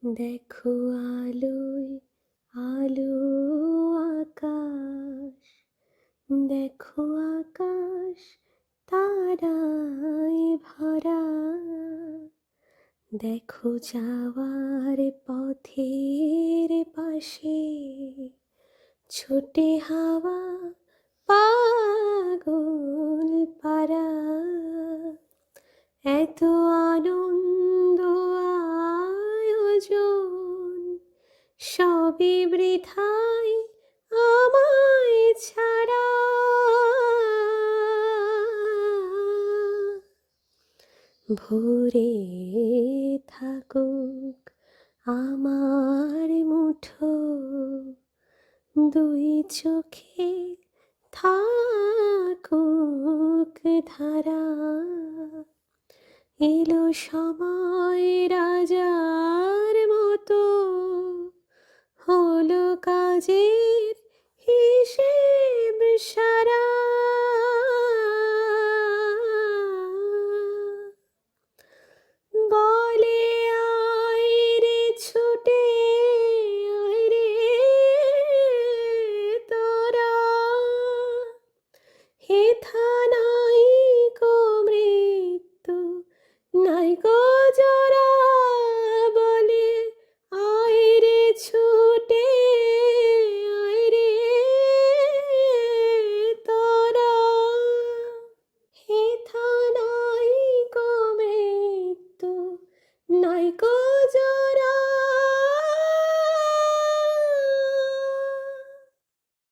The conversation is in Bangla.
দেখো আলোয় আলো আকাশ, দেখো আকাশ তারায় ভরা, দেখো যাওয়ার পথের পাশে ছোটে হাওয়া পাগল পারা। এত আনন্দ আয়োজন সবই বৃথায় আমায় ছাড়া। ভরে থাকুক আমার মুঠো, দুই চোখে থাকুক ধারা। এলো সময় রাজা